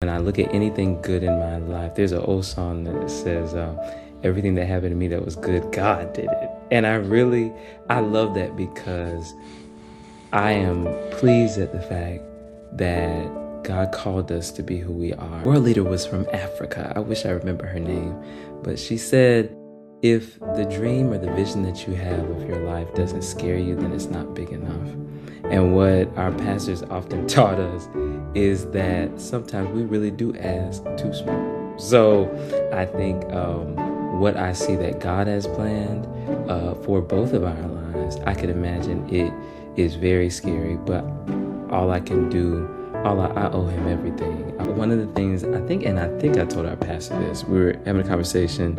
When I look at anything good in my life, there's an old song that says, everything that happened to me that was good, God did it. And I love that because I am pleased at the fact that God called us to be who we are. World leader was from Africa. I wish I remember her name. But she said, if the dream or the vision that you have of your life doesn't scare you, then it's not big enough. And what our pastors often taught us is that sometimes we really do ask too small. So I think what I see that God has planned for both of our lives, I could imagine it is very scary, but all I can do, I owe him everything. One of the things I think I told our pastor this, we were having a conversation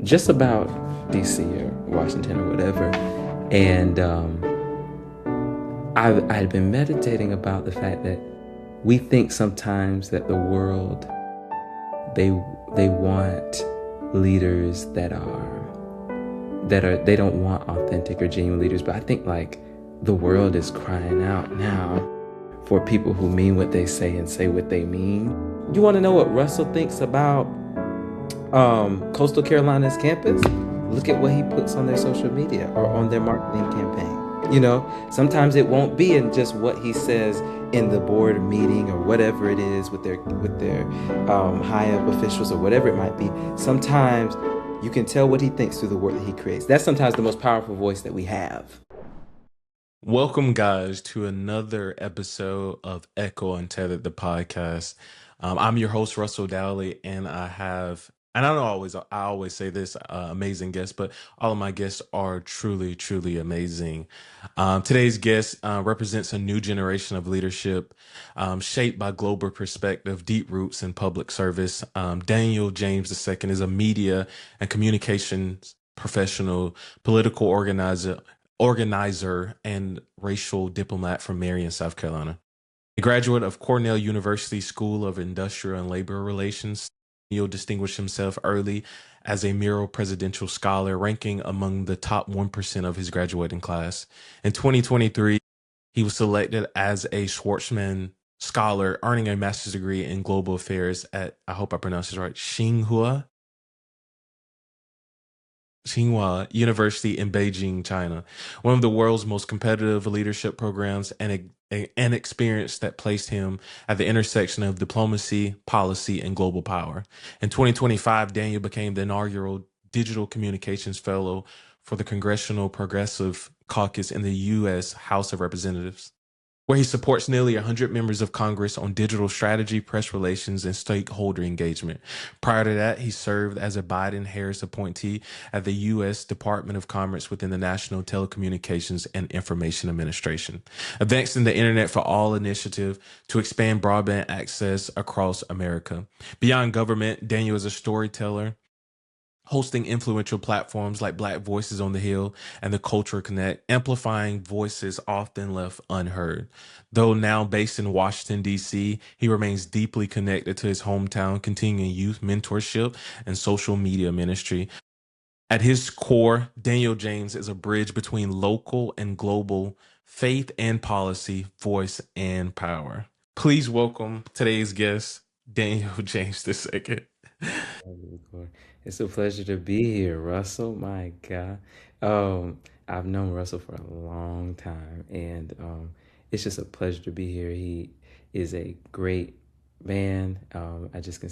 just about DC or Washington or whatever, and I had been meditating about the fact that we think sometimes that the world, they want leaders they don't want authentic or genuine leaders, but I think like the world is crying out now for people who mean what they say and say what they mean. You want to know what Russell thinks about Coastal Carolina's campus? Look at what he puts on their social media or on their marketing campaign. Sometimes it won't be in just what he says in the board meeting or whatever it is with their high up officials or whatever it might be. Sometimes you can tell what he thinks through the work that he creates. That's sometimes the most powerful voice that we have. Welcome, guys, to another episode of Echo Untethered, the podcast. I'm your host, Russell Dowley, and and I always say this, amazing guests, but all of my guests are truly, truly amazing. Today's guest represents a new generation of leadership shaped by global perspective, deep roots in public service. Daniel James II is a media and communications professional, political organizer and racial diplomat from Marion, South Carolina. A graduate of Cornell University School of Industrial and Labor Relations, Neil distinguished himself early as a Murrow Presidential Scholar, ranking among the top 1% of his graduating class. In 2023, he was selected as a Schwarzman Scholar, earning a master's degree in global affairs at, I hope I pronounced this right, Tsinghua University in Beijing, China, one of the world's most competitive leadership programs, and an experience that placed him at the intersection of diplomacy, policy, and global power. In 2025, Daniel became the inaugural Digital Communications Fellow for the Congressional Progressive Caucus in the U.S. House of Representatives, where he supports nearly 100 members of Congress on digital strategy, press relations, and stakeholder engagement. Prior to that, he served as a Biden-Harris appointee at the U.S. Department of Commerce within the National Telecommunications and Information Administration, advancing the Internet for All initiative to expand broadband access across America. Beyond government, Daniel is a storyteller, hosting influential platforms like Black Voices on the Hill and the Culture Connect, amplifying voices often left unheard. Though now based in Washington, D.C., he remains deeply connected to his hometown, continuing youth mentorship and social media ministry. At his core, Daniel James is a bridge between local and global, faith and policy, voice and power. Please welcome today's guest, Daniel James II. It's a pleasure to be here, Russell. My God. I've known Russell for a long time, and it's just a pleasure to be here. He is a great man. I just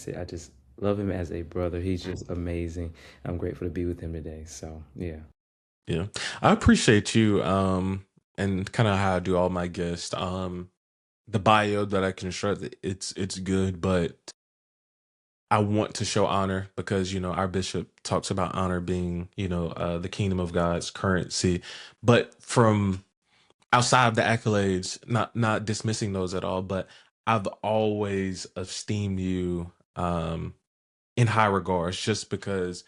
love him as a brother. He's just amazing. I'm grateful to be with him today. So, yeah. Yeah, I appreciate you. And kind of how I do all my guests. The bio that I construct, it's good, but I want to show honor because our bishop talks about honor being the kingdom of God's currency. But from outside of the accolades, not dismissing those at all, but I've always esteemed you in high regards just because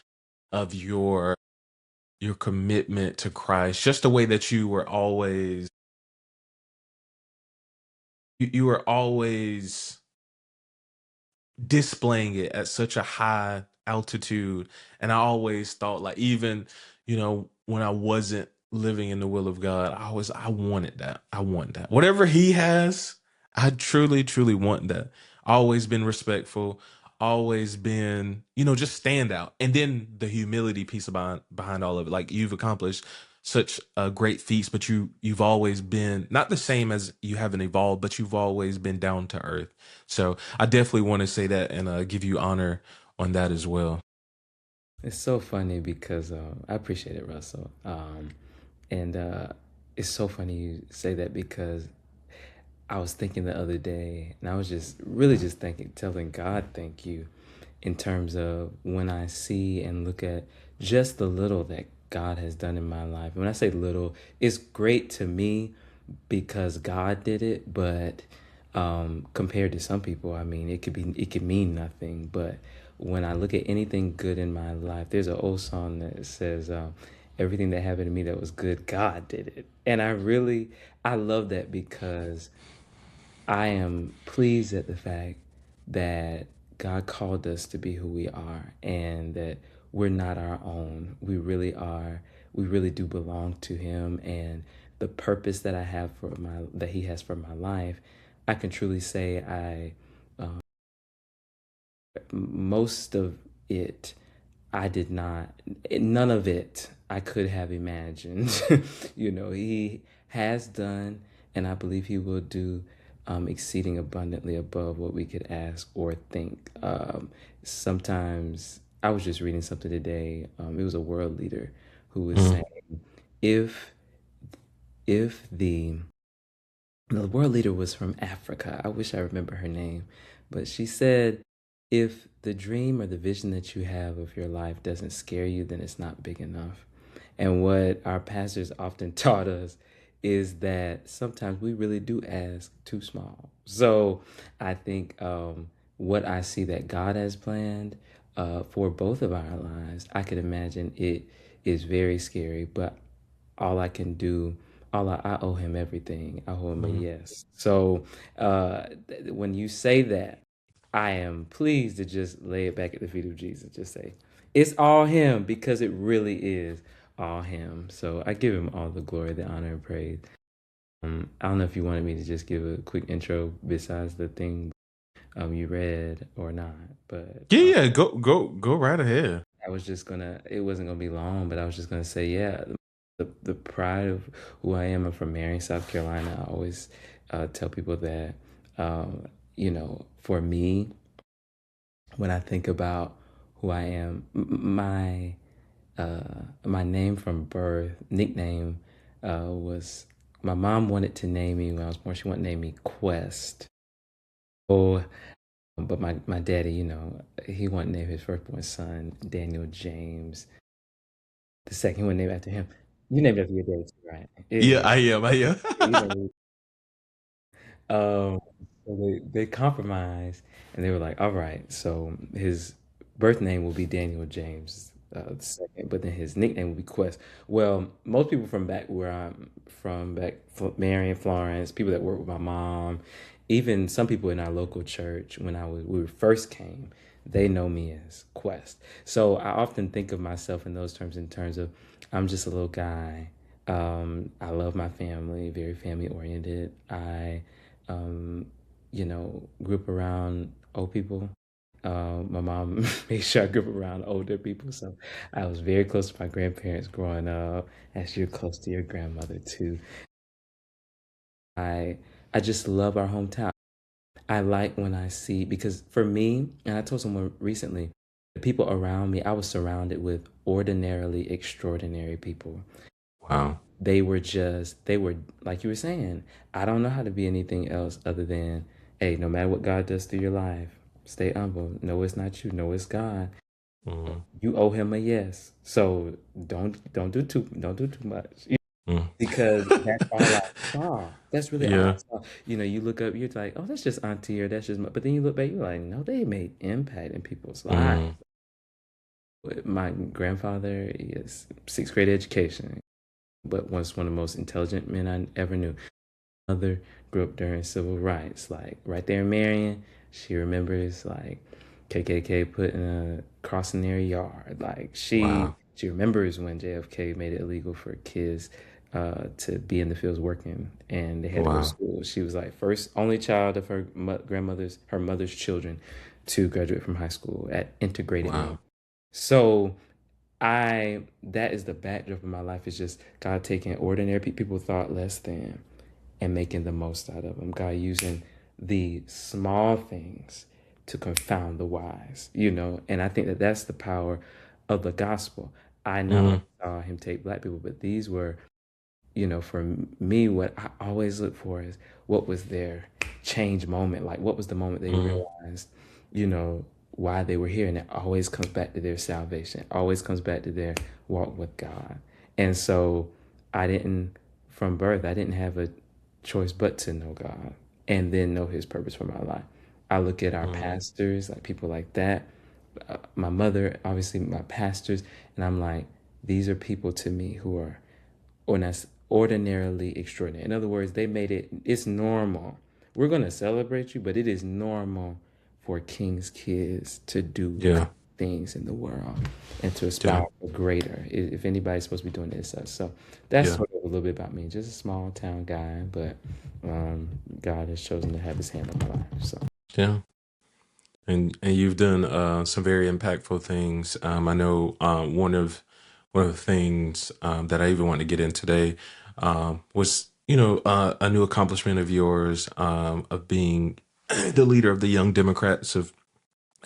of your commitment to Christ, just the way that you were always displaying it at such a high altitude. And I always thought, like, even when I wasn't living in the will of God, I wanted that. I want that. Whatever he has, I truly, truly want that. always been respectful, always been, just stand out. And then the humility piece behind all of it. Like you've accomplished such a great feast, but you've always been not the same as you haven't evolved, but you've always been down to earth. So I definitely want to say that and give you honor on that as well. It's so funny because I appreciate it, Russell. And it's so funny you say that because I was thinking the other day, and I was just really just thinking, telling God, thank you, in terms of when I see and look at just the little that God has done in my life. When I say little, it's great to me because God did it, but compared to some people, I mean, it could mean nothing. But when I look at anything good in my life, there's an old song that says, "Everything that happened to me that was good, God did it," and I love that because I am pleased at the fact that God called us to be who we are and that we're not our own. We really are. We really do belong to Him, and the purpose that I have for my that He has for my life, I can truly say most of it I did not, none of it I could have imagined. He has done, and I believe He will do exceeding abundantly above what we could ask or think. Sometimes I was just reading something today. It was a world leader who was Mm, saying, if the world leader was from Africa. I wish I remember her name, but she said, if the dream or the vision that you have of your life doesn't scare you, then it's not big enough. And what our pastors often taught us is that sometimes we really do ask too small. So I think what I see that God has planned for both of our lives, I could imagine it is very scary, but all I can do, I owe him everything. I owe him a mm. yes. So when you say that, I am pleased to just lay it back at the feet of Jesus. Just say, it's all him because it really is all him. So I give him all the glory, the honor, and praise. I don't know if you wanted me to just give a quick intro besides the thing you read or not, but Yeah, yeah, go right ahead. I was just gonna, it wasn't gonna be long, but I was just gonna say, yeah, the pride of who I am. I'm from Marion, South Carolina. I always tell people that, for me, when I think about who I am, my name from birth, nickname, was my mom wanted to name me when I was born. She wanted to name me Quest. Oh, but my daddy, he wanted to name his firstborn son Daniel James. The second one named after him. You named after your daddy too, right? Yeah, Yeah. I am. You know, um, so they compromised and they were like, all right, so his birth name will be Daniel James the second, but then his nickname will be Quest. Well, most people from back where I'm from, Marion, Florence, people that work with my mom, even some people in our local church when we first came, they know me as Quest. So I often think of myself in those terms, in terms of I'm just a little guy. I love my family, very family oriented. I um, grew up around old people. My mom made sure I grew up around older people, so I was very close to my grandparents growing up, as you're close to your grandmother too. I I just love our hometown. I like when I see, because for me, and I told someone recently, the people around me, I was surrounded with ordinarily extraordinary people. Wow. They were like you were saying, I don't know how to be anything else other than, hey, no matter what God does through your life, stay humble. No, it's not you. No, it's God. Mm, You owe him a yes. So don't do too much. mm. Because that's all I saw. That's really all I Yeah. saw. You look up, you're like, oh, that's just auntie or that's just but then you look back, you're like, no, they made impact in people's lives. Mm, My grandfather is sixth grade education, but was one of the most intelligent men I ever knew. Mother grew up during civil rights, like right there in Marion. She remembers like KKK putting a cross in their yard. Like she wow. she remembers when JFK made it illegal for kids to be in the fields working, and they had to go to Wow. school. She was like first only child of her her mother's children to graduate from high school at integrated one. Wow. So that is the backdrop of my life, is just God taking ordinary people thought less than and making the most out of them. God using the small things to confound the wise, and I think that that's the power of the gospel. I not only Mm, saw him take black people, but these were, for me, what I always look for is what was their change moment? Like, what was the moment they mm, realized, why they were here? And it always comes back to their salvation, always comes back to their walk with God. And so from birth, I didn't have a choice but to know God and then know his purpose for my life. I look at our mm, pastors, like people like that, my mother, obviously my pastors, and I'm like, these are people to me who are ordinarily extraordinary. In other words, it's normal. We're going to celebrate you, but it is normal for king's kids to do yeah. things in the world and to Yeah. aspire for greater. If anybody's supposed to be doing this, so that's Yeah. sort of a little bit about me. Just a small town guy, but God has chosen to have his hand on my life. So Yeah. And you've done some very impactful things. I know one of the things that I even want to get in today was a new accomplishment of yours of being the leader of the Young Democrats of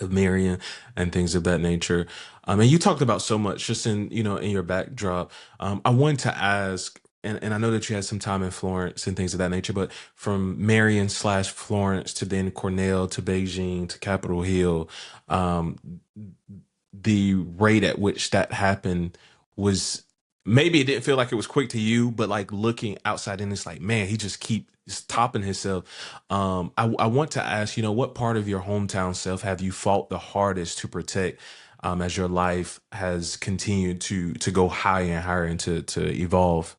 Marion and things of that nature. And you talked about so much just in your backdrop. I wanted to ask, and I know that you had some time in Florence and things of that nature, but from Marion slash Florence to then Cornell to Beijing to Capitol Hill, um, the rate at which that happened was, maybe it didn't feel like it was quick to you, but like looking outside in, it's like, man, he just keeps topping himself. I want to ask, what part of your hometown self have you fought the hardest to protect as your life has continued to go higher and higher and to evolve?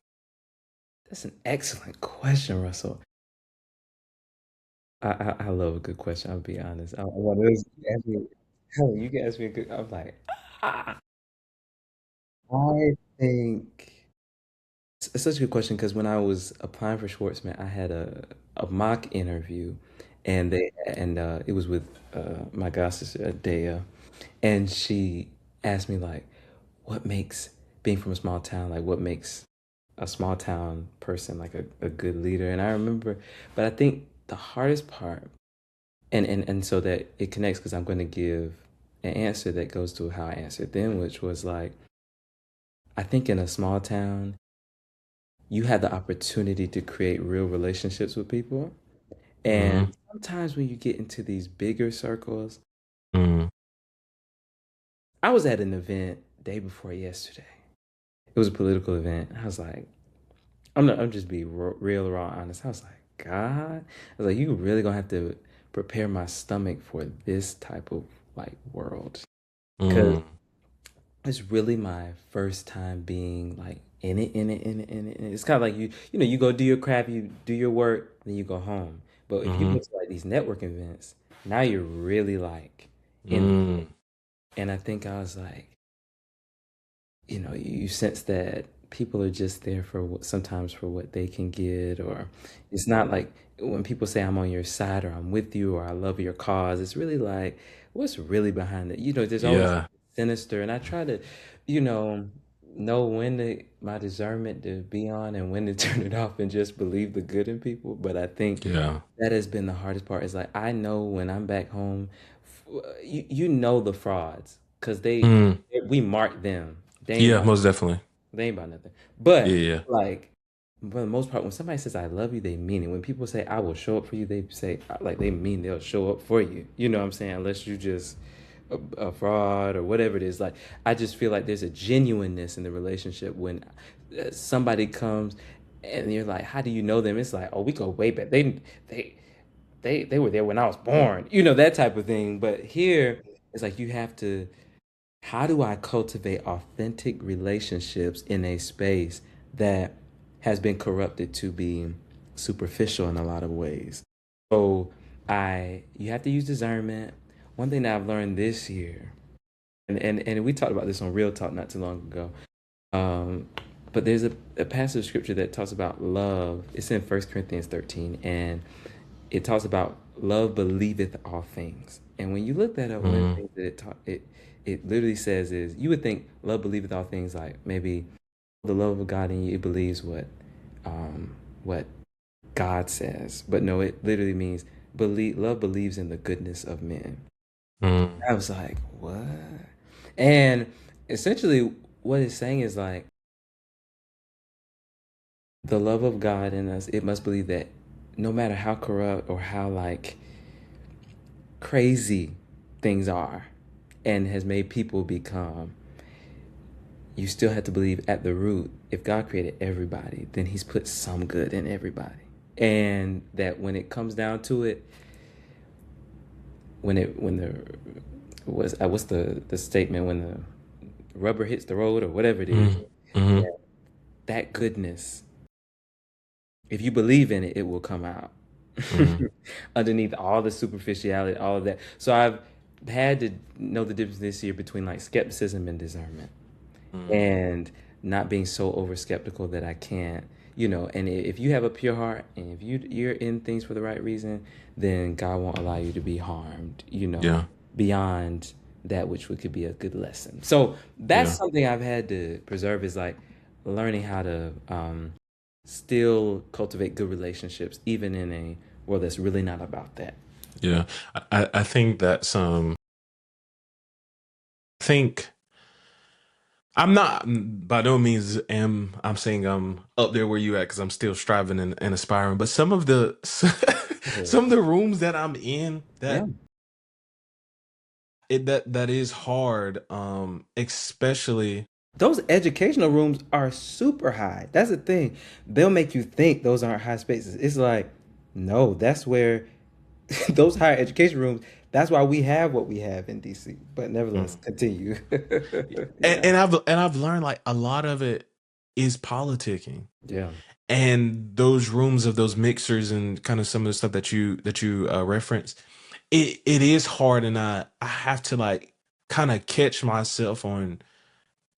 that's an excellent question, Russell. I love a good question. I'll be honest. I want to ask me, Helen, you can ask me a good. I'm like, ah, I think it's such a good question because when I was applying for Schwartzman, I had a mock interview, and it was with my god sister Dea, and she asked me like, what makes being from a small town, like what makes a small town person like a good leader? And I remember, but I think the hardest part, and so that it connects because I'm going to give an answer that goes to how I answered then, which was like, I think in a small town you have the opportunity to create real relationships with people. Mm, And sometimes when you get into these bigger circles, mm, I was at an event day before yesterday. It was a political event. I was like, I'm just be real, raw, honest. I was like, God, I was like, you really gonna have to prepare my stomach for this type of like world, because mm, it's really my first time being like in it, in it, in it, in it. And it's kind of like you go do your craft, you do your work, then you go home. But if you go mm, to like these network events, now you're really like in the, mm, and I think I was like, you sense that people are just there for sometimes for what they can get, or it's not like when people say I'm on your side or I'm with you or I love your cause, it's really like what's really behind it. There's always yeah, sinister, and I try to, you know when to my discernment to be on and when to turn it off and just believe the good in people. But I think yeah, that has been the hardest part. Is like I know when I'm back home, the frauds because mm, we mark them. They ain't yeah, about most definitely. they ain't about nothing. Yeah, But yeah, like for the most part, when somebody says I love you, they mean it. When people say I will show up for you, they say like they mean they'll show up for you. You know what I'm saying? Unless you just a fraud or whatever it is. Like I just feel like there's a genuineness in the relationship when somebody comes and you're like, how do you know them? It's like, oh, we go way back. They they were there when I was born. That type of thing. But here it's like you have to, how do I cultivate authentic relationships in a space that has been corrupted to be superficial in a lot of ways? So you have to use discernment. One thing that I've learned this year, and we talked about this on Real Talk not too long ago. Um, but there's a passage of scripture that talks about love. It's in 1 Corinthians 13, and it talks about love believeth all things. And when you look that up, one of the Mm, things that it literally says is, you would think love believeth all things, like maybe the love of God in you, it believes what God says. But no, it literally means believe. Love believes in the goodness of men. mm, I was like, what? And essentially, what it's saying is like the love of God in us. It must believe that no matter how corrupt or how like crazy things are, and has made people become, you still have to believe at the root, if God created everybody, then he's put some good in everybody. And that when it comes down to it, when the what's the statement, when the rubber hits the road or whatever it is, mm, mm, that goodness, if you believe in it, it will come out mm, underneath all the superficiality, all of that. So I've had to know the difference this year between like skepticism and discernment, mm. and not being so over skeptical that I can't, and if you have a pure heart, and if you're in things for the right reason, then God won't allow you to be harmed, Yeah, beyond that which could be a good lesson. So that's yeah, something I've had to preserve, is like learning how to still cultivate good relationships, even in a world that's really not about that. yeah. I think that's I think I'm not by no means am I'm saying I'm up there where you at because I'm still striving and aspiring. But some of the Yeah. some of the rooms that I'm in Yeah. that is hard. Especially Those educational rooms are super high. That's the thing. They'll make you think those aren't high spaces. It's like, no, that's where those higher education rooms, that's why we have what we have in DC. But nevertheless, mm. continue. and, Yeah. and I've learned like a lot of it is politicking. Yeah. And those rooms of those mixers and kind of some of the stuff that you referenced, it is hard, and I have to like kind of catch myself on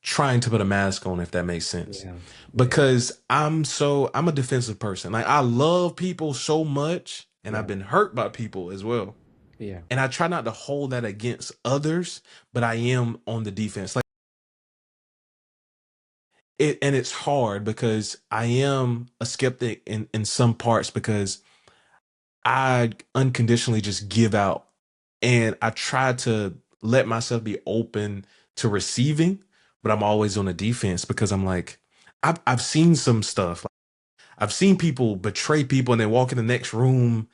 trying to put a mask on, if that makes sense, Yeah. Yeah. because I'm a defensive person. Like I love people so much, and I've Yeah. been hurt by people as well, Yeah. and I try not to hold that against others, but I am on the defense. Like and it's hard because I am a skeptic in some parts because I unconditionally just give out, and I try to let myself be open to receiving, but I'm always on the defense because I'm like, I've seen some stuff. I've seen people betray people and then walk in the next room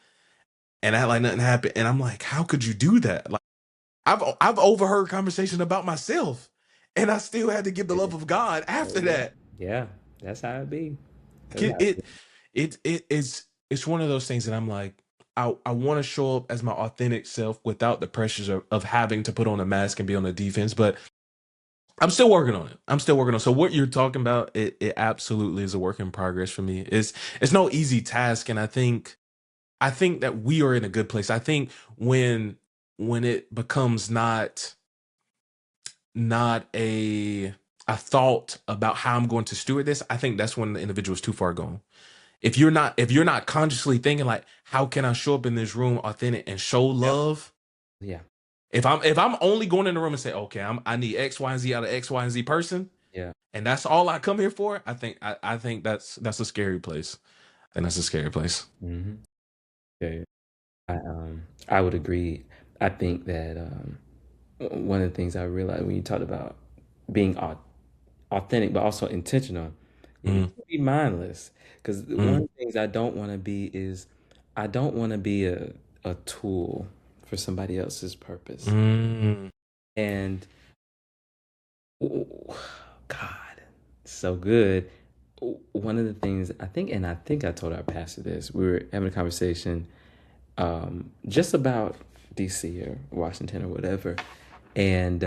and act like nothing happened. And I'm like, how could you do that? Like I've overheard conversation about myself, and I still had to give the Yeah. love of God after Yeah. that. Yeah. That's how it be. That's It how it it it's one of those things that I'm like, I want to show up as my authentic self without the pressures of having to put on a mask and be on the defense, but I'm still working on it. I'm still working on. So what you're talking about, it absolutely is a work in progress for me. It's no easy task, and I think that we are in a good place. I think when it becomes not a thought about how I'm going to steward this, I think that's when the individual is too far gone. If you're not consciously thinking like, how can I show up in this room authentic and show Yep. love? Yeah. If I'm only going in the room and say, okay, I need X, Y, and Z out of X, Y, and Z person, Yeah. and that's all I come here for, I think that's a scary place. And that's a scary place. Hmm. Yeah. I would agree. I think that one of the things I realized when you talked about being authentic, but also intentional, you Mm, can't be mindless. Because one of mm, the things I don't want to be is, I don't want to be a tool for somebody else's purpose. mm, And ooh, God, so good. One of the things I think, and I think I told our pastor this, we were having a conversation just about DC or Washington or whatever. And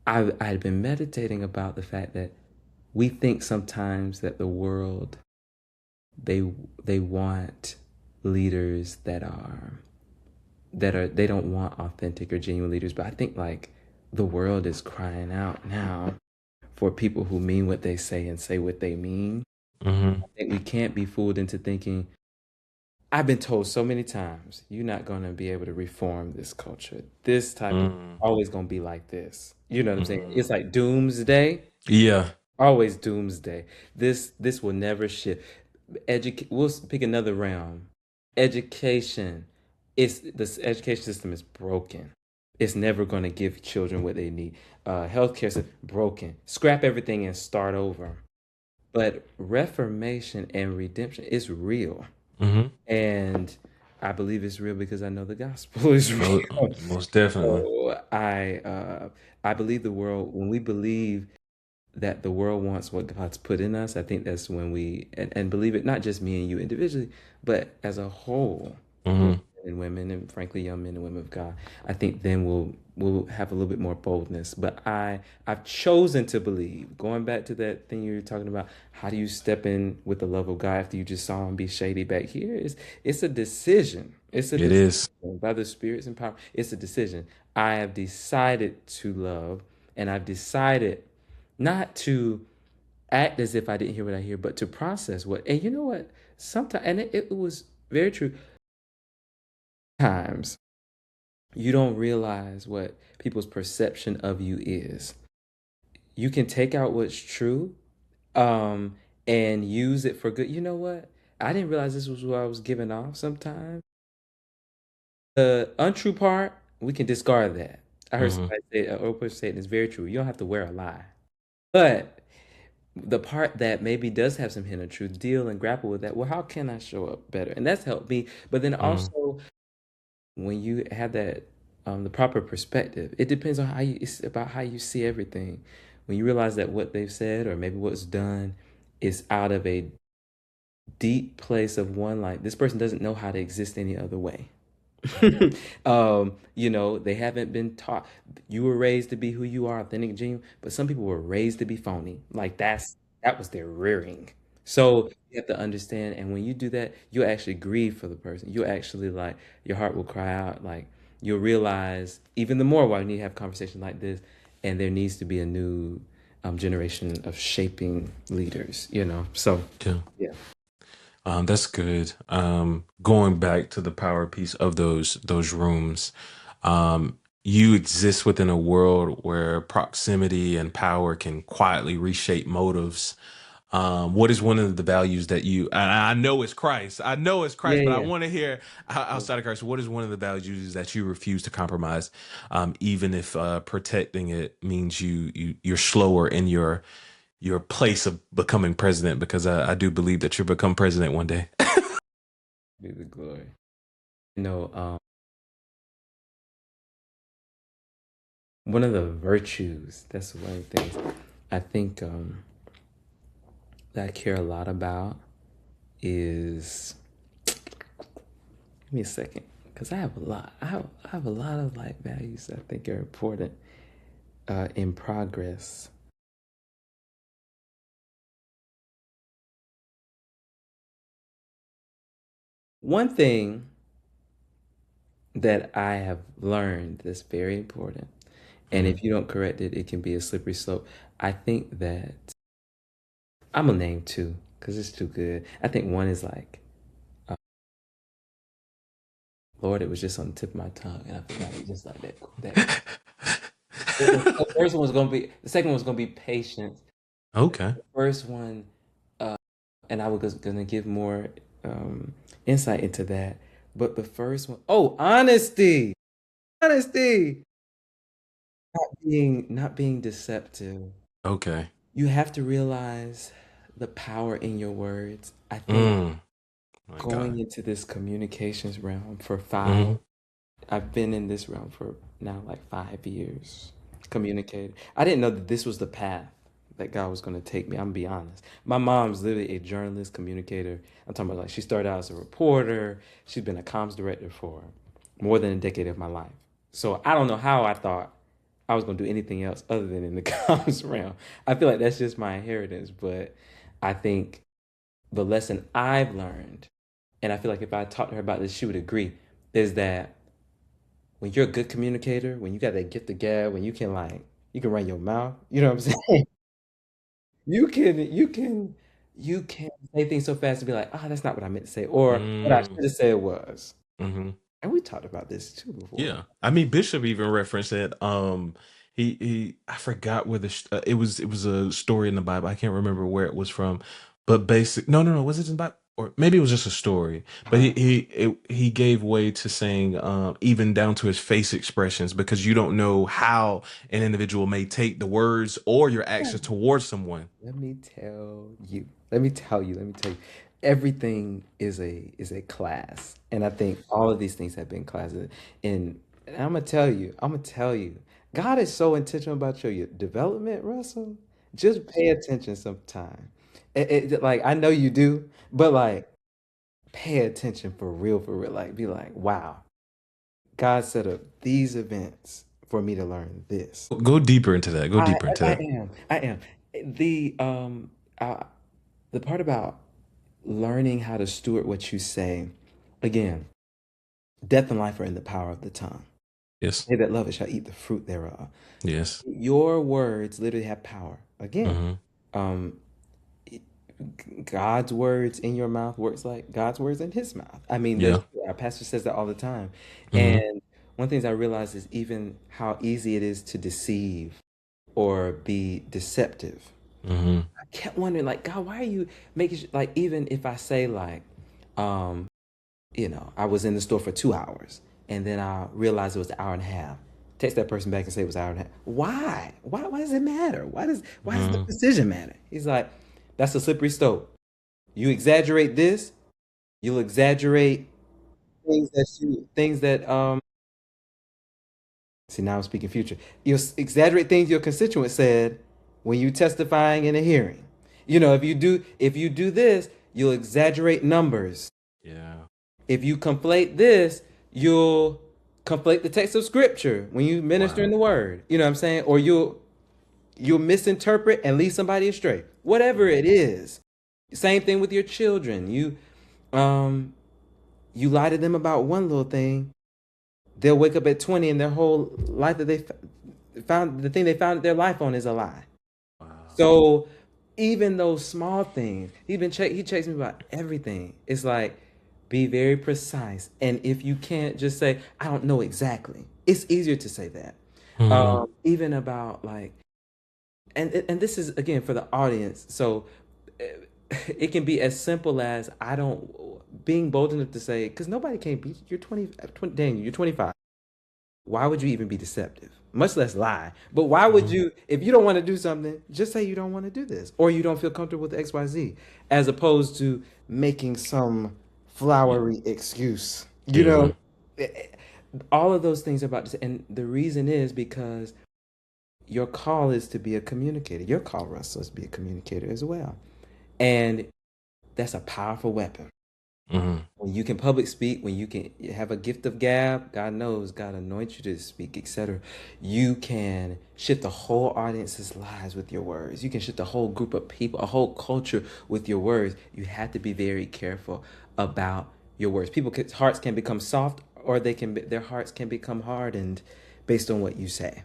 I had been meditating about the fact that we think sometimes that the world, they they want leaders that are they don't want authentic or genuine leaders, but I think like the world is crying out now for people who mean what they say and say what they mean. Mm-hmm. I think we can't be fooled into thinking, I've been told so many times, you're not going to be able to reform this culture. This type of Mm-hmm. always going to be like this. You know what I'm saying? Mm-hmm. It's like doomsday, Yeah. always doomsday. This will never shift. We'll pick another realm. Education. This education system is broken. It's never going to give children what they need. Healthcare system broken. Scrap everything and start over. But reformation and redemption is real. Mm-hmm. And I believe it's real because I know the gospel is Most, real. most definitely. So I believe the world, when we believe that the world wants what God's put in us, I think that's when and believe it, not just me and you individually, but as a whole, men Mm-hmm. and women, and frankly, young men and women of God. I think then we'll have a little bit more boldness. But I've chosen to believe, going back to that thing you were talking about, how do you step in with the love of God after you just saw him be shady back here? It's a decision. It's a It decision is. by the spirits and power. It's a decision. I have decided to love, and I've decided not to act as if I didn't hear what I hear, but to process what. And you know what? Sometimes, and it was very true. Times you don't realize what people's perception of you is. You can take out what's true, um, and use it for good. You know what? I didn't realize this was what I was giving off sometimes. The untrue part, we can discard that. I heard Mm-hmm. somebody say, or person say it, and it's very true. You don't have to wear a lie. But the part that maybe does have some hint of truth, deal and grapple with that. Well, how can I show up better? And that's helped me. But then Mm-hmm. also, when you have that the proper perspective, it depends on how you. It's about how you see everything. When you realize that what they've said or maybe what's done is out of a deep place of one, like this person doesn't know how to exist any other way. They haven't been taught. You were raised to be who you are, authentic, genuine, but some people were raised to be phony. Like that was their rearing. So you have to understand, and when you do that, you actually grieve for the person. You actually like your heart will cry out. Like you'll realize even the more why we need to have conversations like this, and there needs to be a new generation of shaping leaders. So Yeah. yeah, That's good. Going back to the power piece of those rooms, you exist within a world where proximity and power can quietly reshape motives. What is one of the values that I know it's Christ. I know it's yeah, Christ, but I yeah. want to hear Yeah. outside of Christ, what is one of the values that you refuse to compromise, even if protecting it means you're slower in your place of becoming president? Because I do believe that you'll become president one day. Be the glory. You know, um, One of the virtues, that's one of the things I think that I care a lot about is, give me a second, because I have a lot. I have a lot of like values that I think are important in progress. One thing that I have learned that's very important, and Mhm. if you don't correct it, it can be a slippery slope. I think that I'm gonna name two because it's too good. I think one is like, uh, Lord, it was just on the tip of my tongue, and I forgot it just like that. The first one was gonna be, the second one was gonna be patience. Okay. The first one, and I was gonna give more insight into that. But the first one, oh, honesty, honesty, not being deceptive. Okay. You have to realize the power in your words. I think Mm. My God. going into this communications realm for Hmm. I've been in this realm for now like 5 years. Communicating. I didn't know that this was the path that God was going to take me. I'm gonna be honest. My mom's literally a journalist, communicator. I'm talking about like she started out as a reporter. She's been a comms director for more than a decade of my life. So I don't know how I thought I was going to do anything else other than in the comms realm. I feel like that's just my inheritance, but I think the lesson I've learned, and I feel like if I talked to her about this, she would agree, is that when you're a good communicator, when you got that gift of gab, when you can run your mouth, you know what I'm saying? you can say things so fast and be like, oh, that's not what I meant to say, or what I Mm, should have said was. hmm. And we talked about this too before. Yeah, I mean Bishop even referenced it. He I forgot where it was a story in the Bible. I can't remember where it was from, but basic. No, was it in the Bible? Or maybe it was just a story. But Huh? he gave way to saying even down to his face expressions, because you don't know how an individual may take the words or your actions towards someone. Let me tell you. Let me tell you. Everything is a class, and I think all of these things have been classes. And I'm gonna tell you, God is so intentional about your development, Russell. Just pay attention sometime. Like I know you do, but like pay attention for real, for real. Like be like, wow, God set up these events for me to learn this. Go deeper into that. Go I deeper into I that. am. I am. The uh, the part about learning how to steward what you say, again, death and life are in the power of the tongue. Yes. They that love it shall eat the fruit thereof. Yes. Your words literally have power. Again, Hmm. um, God's words in your mouth works like God's words in his mouth. I mean, that's Yeah. true. Our pastor says that all the time. Hmm. And one of the things I realize is even how easy it is to deceive or be deceptive. Hmm. I kept wondering, like, God, why are you making like, even if I say like, um, I was in the store for 2 hours and then I realized it was an hour and a half. Text that person back and say it was an hour and a half. Why? Why does it matter? Why does the Hmm. precision matter? He's like, that's a slippery slope. You exaggerate this, you'll exaggerate things that see, now I'm speaking future. You'll exaggerate things your constituent said when you testifying in a hearing. If you do this, you'll exaggerate numbers. Yeah. If you conflate this, you'll conflate the text of scripture when you minister in Wow. the word. You know what I'm saying? Or you'll misinterpret and lead somebody astray. Whatever Mhm. it is. Same thing with your children. Um you lie to them about one little thing, they'll wake up at 20 and their whole life that they found, the thing they founded their life on, is a lie. Wow. So even those small things, he checks me about everything. It's like, be very precise. And if you can't just say, I don't know exactly, it's easier to say that. Hmm. Even about like, and this is again for the audience. So it can be as simple as, I don't, being bold enough to say, because nobody can beat you. You're 20, Daniel, you're 25. Why would you even be deceptive? Much less lie. But why would Hmm. you, if you don't want to do something, just say you don't want to do this, or you don't feel comfortable with XYZ, as opposed to making some Yeah. flowery excuse. Yeah. Eh, eh, all of those things are about to say, and the reason is because your call is to be a communicator. Your call, Russell, is to be a communicator as well. And that's a powerful weapon. Hmm. When you can public speak, when you can have a gift of gab, God knows, God anoints you to speak, etc. You can shift the whole audience's lives with your words. You can shift a whole group of people, a whole culture with your words. You have to be very careful about your words. People's hearts can become soft, or their hearts can become hardened based on what you say.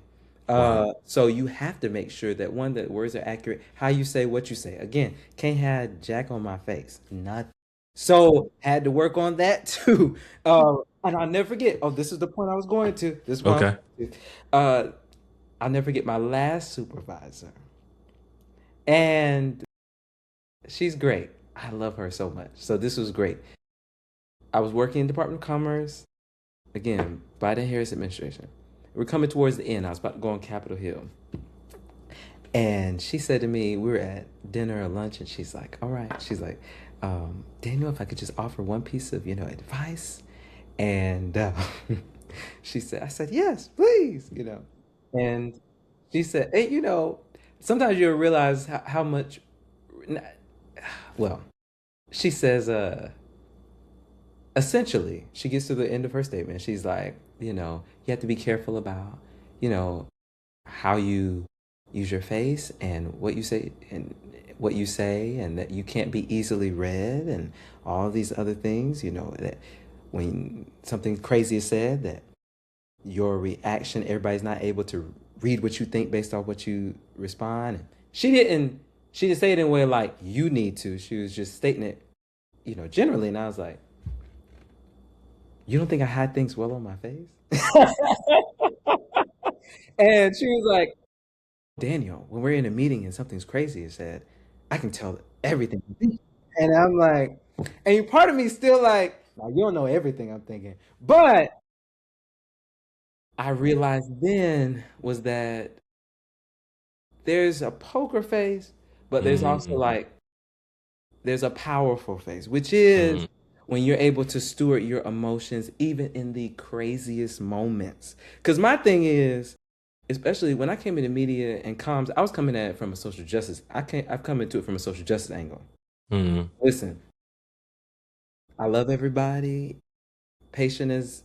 Wow. So you have to make sure that, one, that words are accurate, how you say what you say. Again, can't have Jack on my face. Nothing. So had to work on that too. And I'll never forget. Oh, this is the point I was going to. This is what I was Okay. going to. I'll never forget my last supervisor, and she's great. I love her so much. So this was great. I was working in Department of Commerce, again, Biden Harris administration. We're coming towards the end. I was about to go on Capitol Hill, and she said to me, we were at dinner or lunch, and she's like, all right. She's like, Daniel, if I could just offer one piece of, advice. And I said, yes, please. And she said, hey, sometimes you'll realize how much, well, she says, essentially, she gets to the end of her statement. She's like, you have to be careful about, you know, how you use your face and what you say, and that you can't be easily read, and all these other things, that when something crazy is said, that your reaction, everybody's not able to read what you think based off what you respond. She didn't she didn't say it in a way like you need to. She was just stating it, generally. And I was like, you don't think I hide things well on my face? And she was like, Daniel, when we're in a meeting and something's crazy is said, I can tell everything you think. And I'm like, and part of me still like, now you don't know everything I'm thinking. But I realized then was that there's a poker face, but there's also Mm, like there's a powerful face, which is mm, when you're able to steward your emotions even in the craziest moments. Because my thing is, especially when I came into media and comms, I was coming at it from a social justice. I've come into it from a social justice angle. mm. Listen, I love everybody, patient as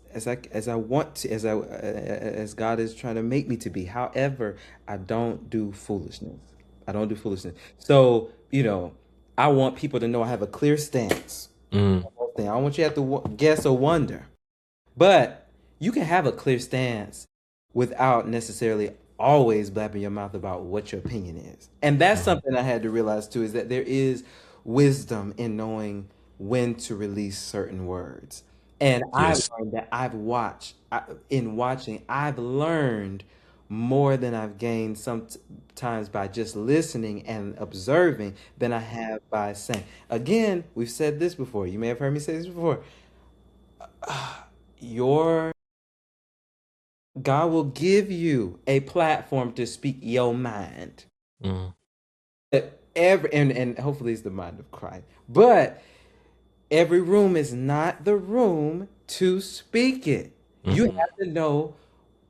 I want to, as God is trying to make me to be. However, I don't do foolishness. I don't do foolishness. So, I want people to know I have a clear stance. Mm, I don't want you to have to guess or wonder. But you can have a clear stance without necessarily always blabbing your mouth about what your opinion is. And that's mm. something I had to realize too, is that there is wisdom in knowing when to release certain words. And I've Yes. learned that in watching, I've learned more than I've gained sometimes by just listening and observing than I have by saying. Again, we've said this before. You may have heard me say this before. Your God will give you a platform to speak your mind. Mm, And hopefully it's the mind of Christ. But every room is not the room to speak it. You mhm. have to know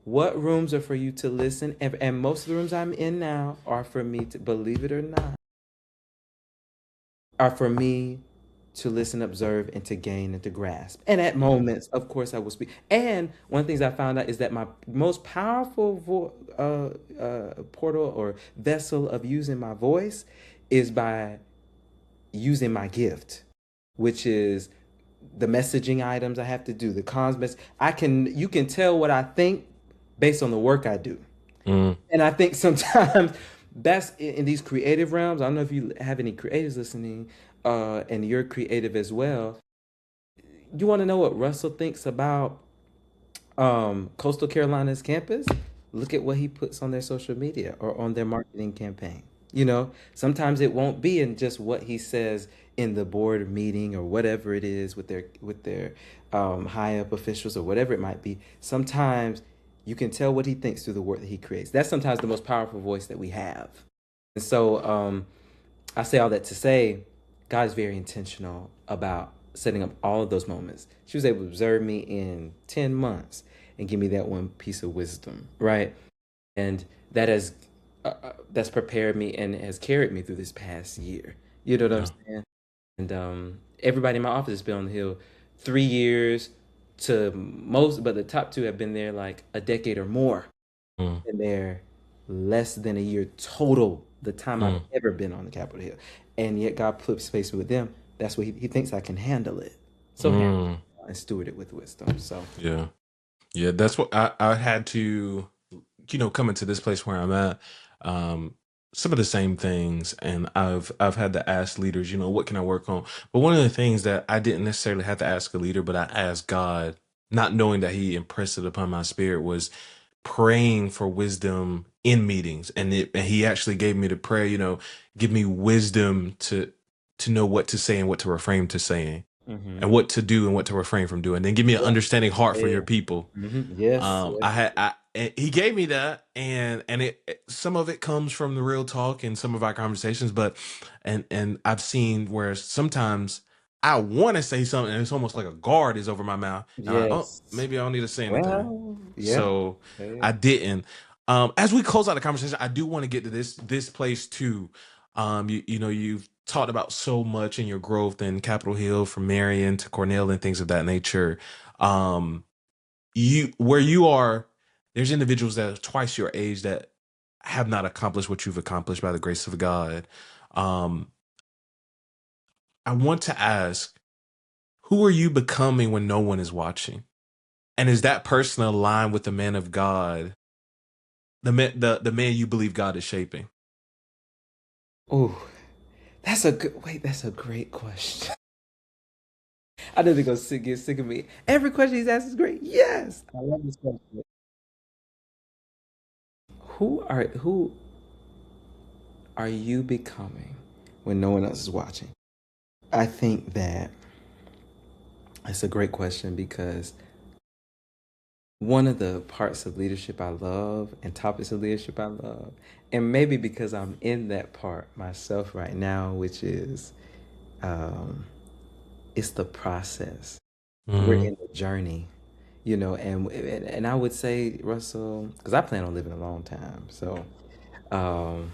what rooms are for you to listen. And most of the rooms I'm in now are for me to, believe it or not, are for me to listen, observe, and to gain and to grasp. And at moments, of course, I will speak. And one of the things I found out is that my most powerful portal or vessel of using my voice is by using my gift, which is the messaging items I have to do, the comms mess. You can tell what I think based on the work I do. Mm, And I think sometimes that's in these creative realms. I don't know if you have any creatives listening, and you're creative as well. You want to know what Russell thinks about Coastal Carolina's campus? Look at what he puts on their social media or on their marketing campaign. Sometimes it won't be in just what he says in the board meeting or whatever it is with their high up officials or whatever it might be. Sometimes you can tell what he thinks through the work that he creates. That's sometimes the most powerful voice that we have. And so I say all that to say God is very intentional about setting up all of those moments. She was able to observe me in 10 months and give me that one piece of wisdom, right? And that's prepared me and has carried me through this past year. You know what I'm yeah. saying? And everybody in my office has been on the Hill 3 years to most, but the top two have been there like a decade or more. Mm, Been there less than a year total, the time I've mm, ever been on the Capitol Hill. And yet God put space with them. That's what he thinks I can handle it. So handle mm. it and steward it with wisdom. So Yeah. Yeah. That's what I had to, come into this place where I'm at. Um, some of the same things, and I've had to ask leaders, what can I work on? But one of the things that I didn't necessarily have to ask a leader, but I asked God, not knowing that He impressed it upon my spirit, was praying for wisdom in meetings. And He actually gave me the prayer, give me wisdom to know what to say and what to refrain to saying, hmm and what to do and what to refrain from doing. Then give me an understanding heart for yeah. your people. Yes, I yes. had and he gave me that, and some of it comes from the real talk and some of our conversations, but and I've seen where sometimes I want to say something and it's almost like a guard is over my mouth, and Yes. maybe I don't need to say anything, Well, yeah. so Yeah. I didn't. As we close out the conversation, I do want to get to this place too. You've talked about so much in your growth in Capitol Hill, from Marion to Cornell and things of that nature. Um, you where you are, there's individuals that are twice your age that have not accomplished what you've accomplished by the grace of God. um I want to ask, who are you becoming when no one is watching, and is that person aligned with the man of God, the man you believe God is shaping? Ooh. That's a great question. I know they're gonna get sick of me. Every question he's asked is great. Yes, I love this question. Who are you becoming when no one else is watching? I think that it's a great question because one of the parts of leadership I love and topics of leadership I love, and maybe because I'm in that part myself right now, which is um, it's the process. We're Mm. in the journey, and I would say, Russell, because I plan on living a long time. So, um,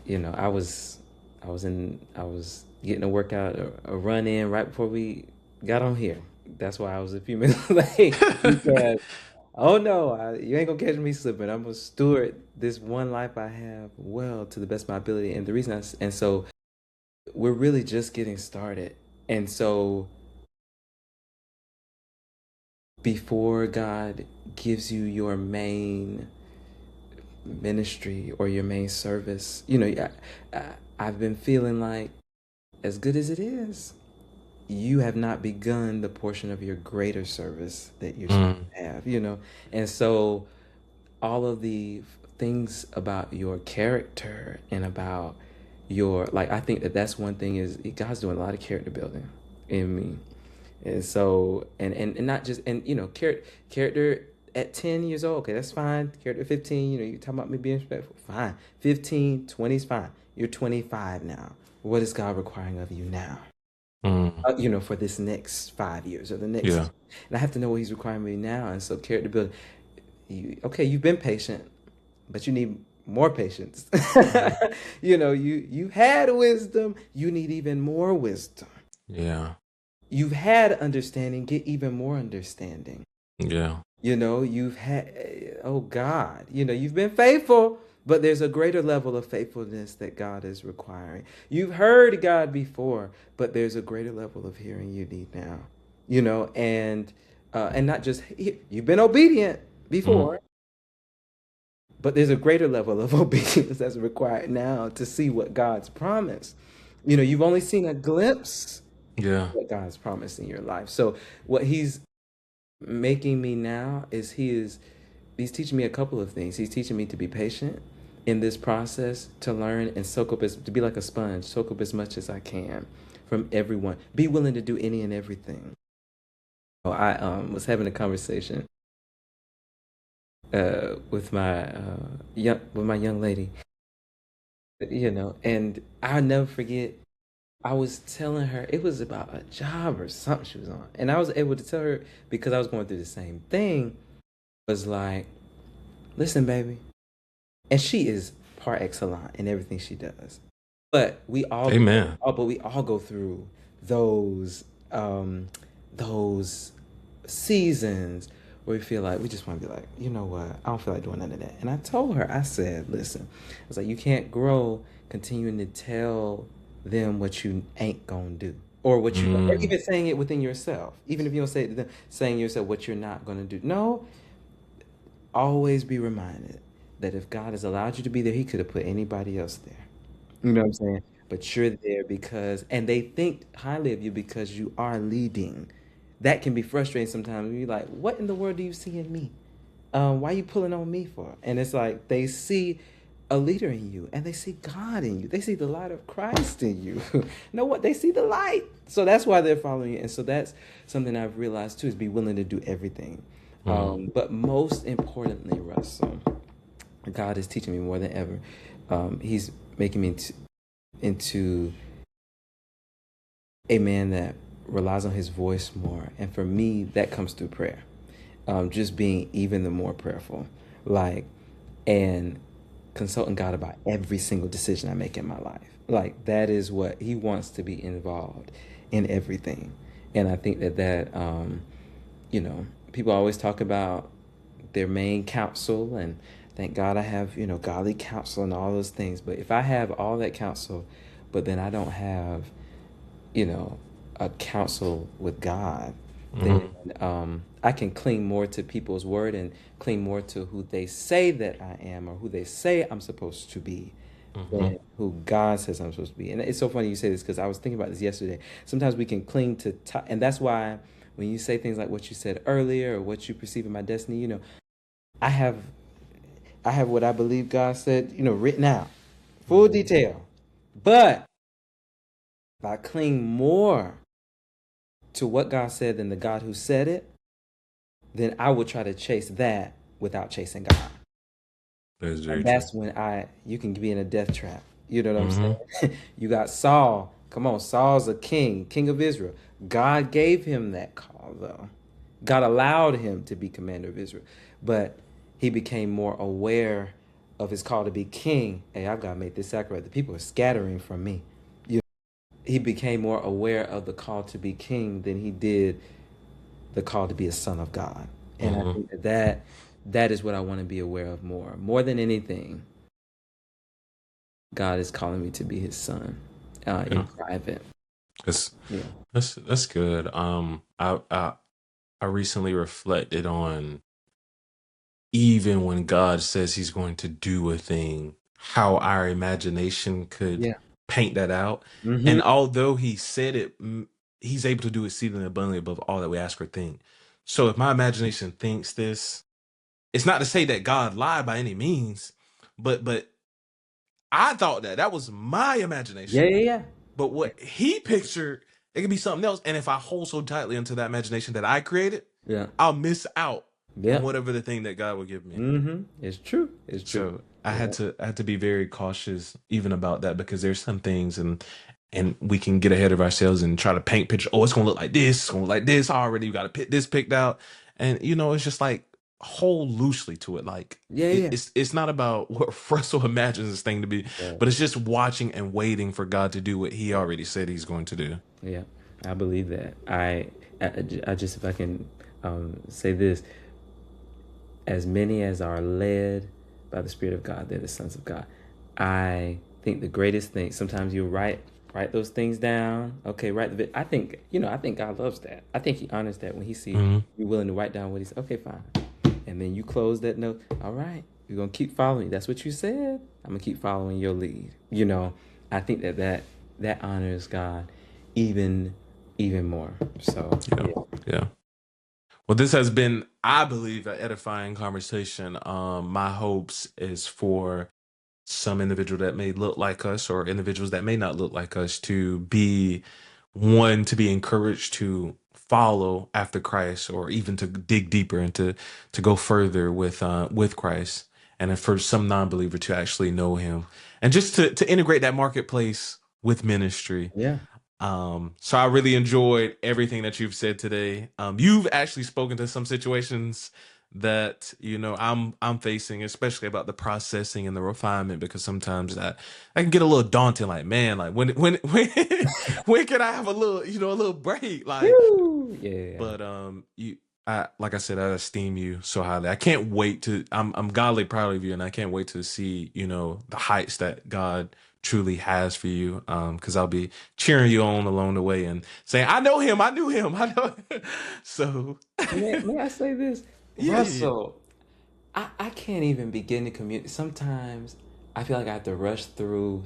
I was getting a workout, a run in right before we got on here. That's why I was a few minutes late because, oh no, you ain't gonna catch me slipping. I'm gonna steward this one life I have well to the best of my ability. And the reason and so we're really just getting started. And so before God gives you your main ministry or your main service, I've been feeling like, as good as it is, you have not begun the portion of your greater service that you're supposed Mm. to have. And so all of the things about your character and about like, I think that that's one thing is God's doing a lot of character building in me. And so, and not just, and character at 10 years old, okay, that's fine. Character at 15, you talking about me being respectful, fine. 15, 20 is fine. You're 25 now. What is God requiring of you now? Mm. For this next 5 years or the next, Yeah. and I have to know what He's requiring me now. And so, character building, you've been patient, but you need more patience. Mm. You had wisdom, you need even more wisdom. Yeah. You've had understanding, get even more understanding. Yeah. You've had, oh God, you've been faithful, but there's a greater level of faithfulness that God is requiring. You've heard God before, but there's a greater level of hearing you need now. And not just you've been obedient Mm. before, but there's a greater level of obedience that's required now to see what God's promised. You've only seen a glimpse Yeah. of what God's promised in your life. So what He's making me now is He's teaching me a couple of things. He's teaching me to be patient in this process, to learn and to be like a sponge, soak up as much as I can from everyone. Be willing to do any and everything. I was having a conversation with my young lady, and I'll never forget. I was telling her it was about a job or something she was on, and I was able to tell her because I was going through the same thing. Was like, listen, baby, and she is par excellence in everything she does. But Amen. we all go through those seasons where we feel like we just want to be like, you know what, I don't feel like doing none of that. And I told her, I said, listen, I was like, you can't grow continuing to tell them what you ain't gonna do. Or Mm. even saying it within yourself, even if you don't say it to them, saying yourself what you're not gonna do. No, always be reminded that if God has allowed you to be there, He could have put anybody else there. You know what I'm saying? But you're there and they think highly of you because you are leading. That can be frustrating sometimes. You're like, what in the world do you see in me? Why are you pulling on me for? And it's like they see a leader in you and they see God in you. They see the light of Christ in you. Know what? They see the light. So that's why they're following you. And so that's something I've realized too, is be willing to do everything. Mm. But most importantly, Russell, God is teaching me more than ever. He's making me into a man that relies on His voice more. And for me, that comes through prayer. Just being even the more prayerful, like, and consulting God about every single decision I make in my life. Like, that is what He wants, to be involved in everything. And I think that people always talk about their main counsel, and thank God I have, godly counsel and all those things. But if I have all that counsel, but then I don't have, a counsel with God, then Mm. I can cling more to people's word and cling more to who they say that I am or who they say I'm supposed to be Hmm. than who God says I'm supposed to be. And it's so funny you say this because I was thinking about this yesterday. Sometimes we can cling to, and that's why when you say things like what you said earlier or what you perceive in my destiny, I have, I have what I believe God said, written out, full detail. But if I cling more to what God said than the God who said it, then I will try to chase that without chasing God. That's very And true. that's when you can be in a death trap. You know what I'm Hmm. saying? You got Saul. Come on, Saul's a king of Israel. God gave him that call, though. God allowed him to be commander of Israel. But he became more aware of his call to be king. Hey, I've got to make this sacrifice. The people are scattering from me. You He became more aware of the call to be king than he did the call to be a son of God. And I Hmm. think that is what I want to be aware of more. More than anything, God is calling me to be his son in Yeah. private. That's Yeah. that's good. I recently reflected on, even when God says he's going to do a thing, how our imagination could Yeah. paint that out. Mm-hmm. And although he said it, he's able to do exceedingly abundantly above all that we ask or think. So if my imagination thinks this, it's not to say that God lied by any means, but I thought that was my Yeah, imagination. yeah, yeah. But what he pictured, it could be something else. And if I hold so tightly onto that imagination that I created, Yeah. I'll miss out on Yeah. whatever the thing that God will give me. Mm-hmm. It's true. It's true. So I Yeah. had to be very cautious even about that, because there's some things, and we can get ahead of ourselves and try to paint picture. Oh, it's gonna look like this. It's gonna look like this already. You got to pick this picked out, and it's just like hold loosely to it. Like Yeah, yeah. it's not about what Russell imagines this thing to be, Yeah. but it's just watching and waiting for God to do what He already said He's going to do. Yeah. I believe that. I just, if I can say this, as many as are led by the Spirit of God, they're the sons of God. I think the greatest thing, sometimes you write those things down. Okay, I think, I think God loves that. I think he honors that when he sees Hmm. you're willing to write down what he said. Okay, fine. And then you close that note. All right, you're going to keep following. That's what you said. I'm going to keep following your lead. I think that honors God even even more. So, Yeah, yeah. yeah. Well, this has been, I believe, an edifying conversation. My hopes is for some individual that may look like us, or individuals that may not look like us, to be one, to be encouraged to follow after Christ, or even to dig deeper and to go further with Christ, and then for some non-believer to actually know him, and just to integrate that marketplace with ministry. Yeah. So I really enjoyed everything that you've said today. You've actually spoken to some situations that I'm facing, especially about the processing and the refinement, because sometimes I can get a little daunting. Like, man, like when can I have a little a little break? Like, Woo! Yeah. but like I said, I esteem you so highly. I can't wait to. I'm godly proud of you, and I can't wait to see the heights that God truly has for you. Because I'll be cheering you on along the way and saying, "I know him. I knew him. I know." So, May I say this? yeah, yeah, Russell, I can't even begin to communicate. Sometimes I feel like I have to rush through,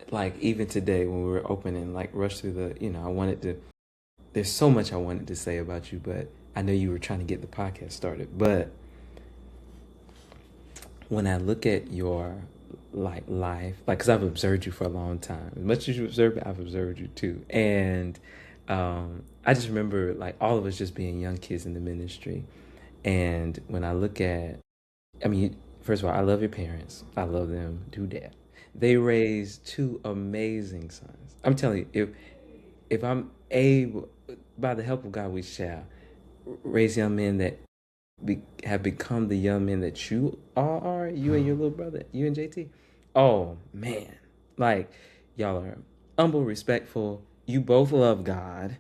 like even today when we were opening, like rush through I wanted to, there's so much I wanted to say about you, but I know you were trying to get the podcast started. But when I look at your like life, like, because I've observed you for a long time, as much as you observe me, I've observed you too. And I just remember like all of us just being young kids in the ministry. And when I look at, I mean, first of all, I love your parents. I love them to death. They raised two amazing sons. I'm telling you, if I'm able, by the help of God, we shall raise young men that have become the young men that you all are. You and your little brother, you and JT. Oh man, like y'all are humble, respectful. You both love God,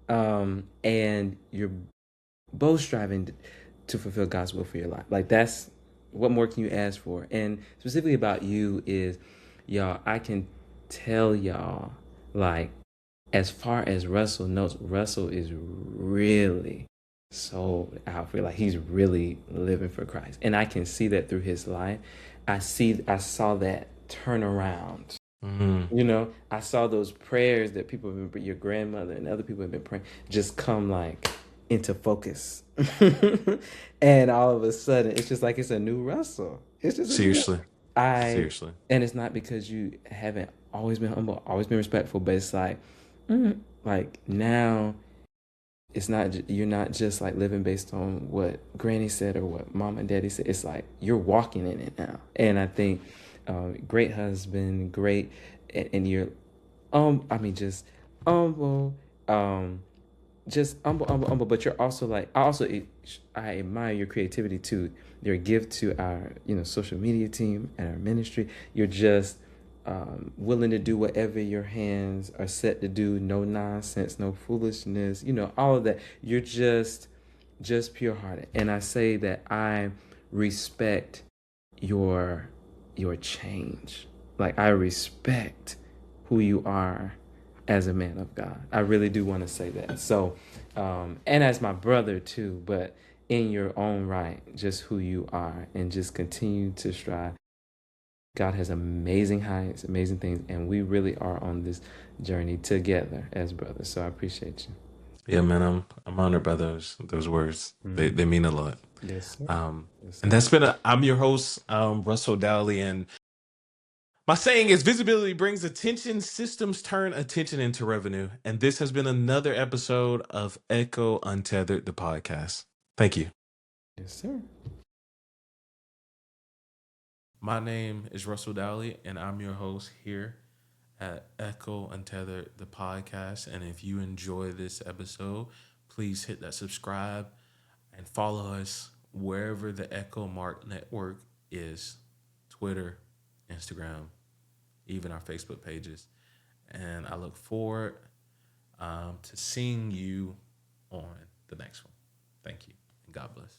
and you're both striving to fulfill God's will for your life. Like, that's, what more can you ask for? And specifically about you is, y'all, I can tell y'all, like, as far as Russell knows, Russell is really sold out for, like, he's really living for Christ. And I can see that through his life. I saw that turn around. Mm-hmm. You know, I saw those prayers that people have been, your grandmother and other people have been praying, just come like into focus. And all of a sudden, it's just like it's a new Russell. It's just a new Seriously. I, Seriously. and it's not because you haven't always been humble, always been respectful, but it's like now it's not you're not just like living based on what granny said or what mom and daddy said. It's like you're walking in it now. And I think great husband, great, and you're I mean humble, um just humble, but you're also like I admire your creativity too, your gift to our social media team and our ministry. You're just willing to do whatever your hands are set to do, no nonsense, no foolishness, all of that. You're just pure hearted, and I say that I respect your your change. Like I respect who you are as a man of God. I really do want to say that. So, and as my brother too, but in your own right, just who you are, and just continue to strive. God has amazing heights, amazing things, and we really are on this journey together as brothers. So I appreciate you. Yeah, man, I'm honored by those words. They mean a lot. Yes, sir. Yes, And sir. I'm your host, Russell Dowley, and my saying is visibility brings attention, systems turn attention into revenue. And this has been another episode of Echo Untethered, the podcast. Thank you. Yes, sir. My name is Russell Dowley, and I'm your host here at Echo Untethered, the podcast. And if you enjoy this episode, please hit that subscribe and follow us wherever the Echo Mark Network is: Twitter, Instagram, even our Facebook pages. And I look forward to seeing you on the next one. Thank you, and God bless.